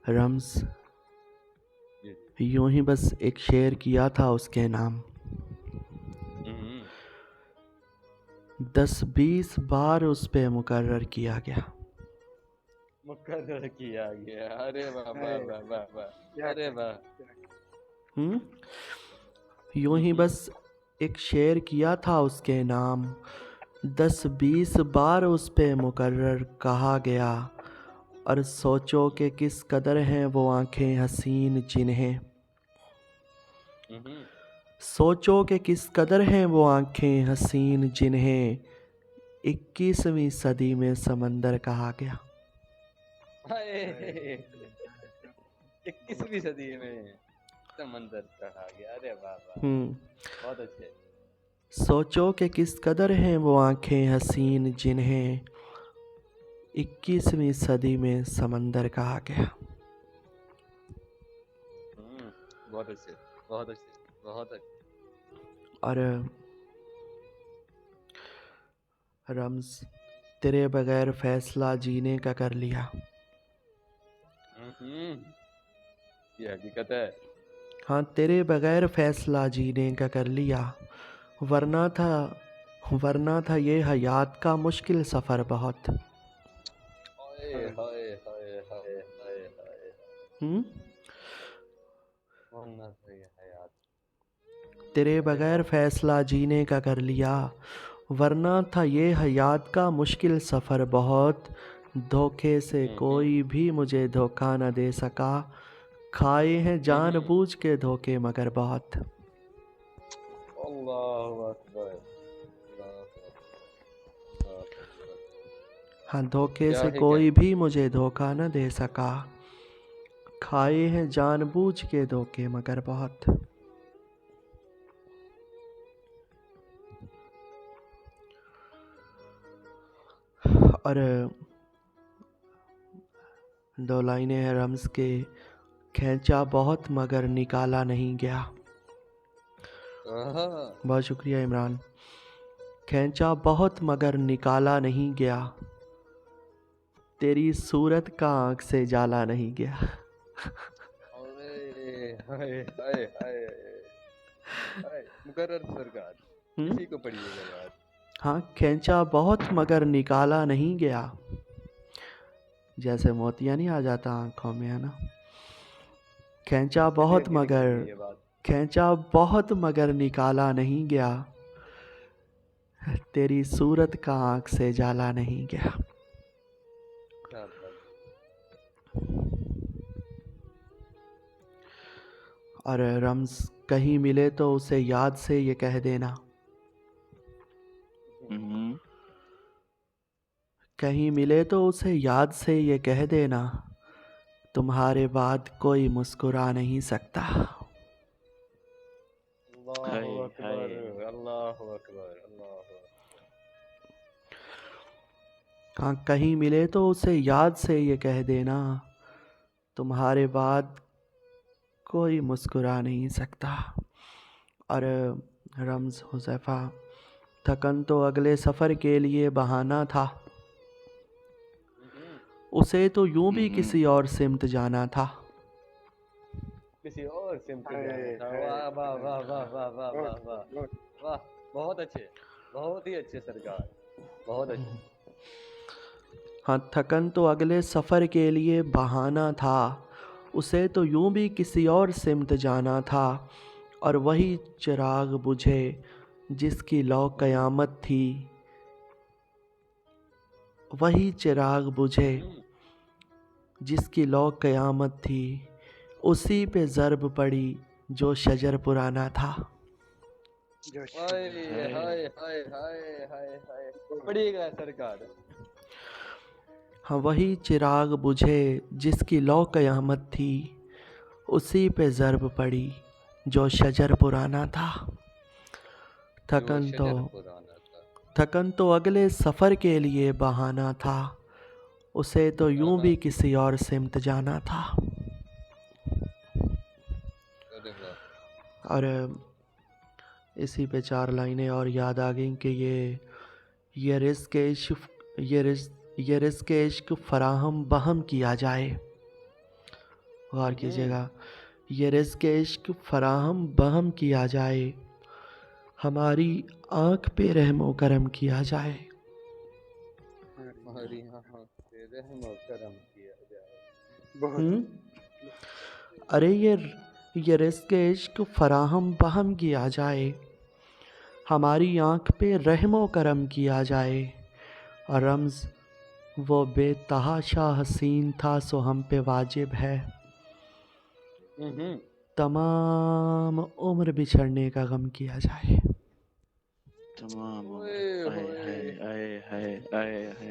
رمز جی یوں ہی بس ایک شعر کیا تھا اس کے نام، ہوں 10-20 بار اس پہ مقرر کیا گیا۔ مقرر کیا گیا، ارے واہ واہ واہ واہ واہ، ارے واہ۔ ہم؟ یوں ہی بس ایک شعر کیا تھا اس کے نام، 10-20 بار اس پہ مقرر کہا گیا، اور سوچو کہ کس قدر ہیں وہ آنکھیں حسین جنہیں، سوچو کہ کس قدر ہیں وہ آنکھیں حسین جنہیں 21ویں صدی میں سمندر کہا گیا۔ 21ویں صدی میں سمندر کہا گیا، ارے واہ واہ، بہت اچھے۔ سوچو کہ کس قدر ہیں وہ آنکھیں حسین جنہیں 21ویں صدی میں سمندر کہا گیا۔ بہت اچھے بہت اچھے بہت اچھے۔ اور رمز تیرے بغیر فیصلہ جینے کا کر لیا، یہ حقیقت ہے۔ ہاں تیرے بغیر فیصلہ جینے کا کر لیا، ورنہ تھا یہ حیات کا مشکل سفر بہت۔ ہائے ہائے ہائے ہائے ہائے ہائے، ورنہ تو یہ حیات۔ تیرے ارے بغیر واہ، فیصلہ جینے کا کر لیا، ورنہ تھا یہ حیات کا مشکل سفر بہت، دھوکے سے کوئی بھی مجھے دھوکہ نہ دے سکا، کھائے ہیں جان بوجھ کے دھوکے مگر بہت۔ اللہ اکبر، اللہ اکبر، ہاں دھوکے کیا سے ہے کوئی کہنا۔ بھی مجھے دھوکہ نہ دے سکا، کھائے ہیں جان بوجھ کے دھوکے مگر بہت۔ اور دو لائنیں ہیں رمز کے، کھینچا بہت مگر نکالا نہیں گیا۔ بہت شکریہ عمران۔ کھینچا بہت مگر نکالا نہیں گیا، تیری صورت کا آنکھ سے جالا نہیں گیا۔ مقرر سرکار اسی کو پڑھیے گا یار۔ ہاں کھینچا بہت مگر نکالا نہیں گیا، جیسے موتیا نہیں آ جاتا آنکھوں میں، ہے نا۔ کھینچا بہت مگر نکالا نہیں گیا، تیری صورت کا آنکھ سے جالا نہیں گیا۔ اور رمز کہیں ملے تو اسے یاد سے یہ کہہ دینا، کہیں ملے تو اسے یاد سے یہ کہہ دینا، تمہارے بعد کوئی مسکرا نہیں سکتا۔ اللہ اکبر، اللہ اکبر، اللہ اکبر۔ ہاں کہیں ملے تو اسے یاد سے یہ کہہ دینا، تمہارے بعد کوئی مسکرا نہیں سکتا۔ اور رمز حذیفہ، تھکن تو اگلے سفر کے لیے بہانہ تھا، اسے تو یوں بھی کسی اور سمت جانا تھا۔ کسی اور سمت جانا تھا، واہ واہ واہ واہ واہ واہ واہ واہ واہ، بہت اچھے، بہت ہی اچھے سرکار، بہت اچھے۔ ہاں تھکن تو اگلے سفر کے لیے بہانہ تھا، اسے تو یوں بھی کسی اور سمت جانا تھا، اور وہی چراغ بجھے جس کی لو قیامت تھی، وہی چراغ بجھے جس کی لو قیامت تھی، اسی پہ ضرب پڑی جو شجر پرانا تھا۔ پڑھیے گا سرکار۔ ہاں وہی چراغ بجھے جس کی لو قیامت تھی، اسی پہ ضرب پڑی جو شجر پرانا تھا۔ تھکن تو اگلے سفر کے لیے بہانہ تھا، اسے تو یوں بھی کسی اور سمت جانا تھا۔ اور اسی پہ 4 لائنیں اور یاد آ گئیں کہ یہ رزق عشق فراہم بہم کیا جائے، غور کیجیے گا، یہ رزق عشق فراہم بہم کیا جائے، ہماری آنکھ پہ رحم و کرم کیا جائے۔ ہماری یہاں پہ رحم و کرم کیا جائے۔ ہوں ارے یہ رزق عشق فراہم بہم کیا جائے، ہماری آنکھ پہ رحم و کرم کیا جائے، اور رمز وہ بے تحاشا حسین تھا سو ہم پہ واجب ہے، تمام عمر بچھڑنے کا غم کیا جائے۔ تمام عمر اوئے آئے ہوئے ہائے آئے ہائے آئے ہائے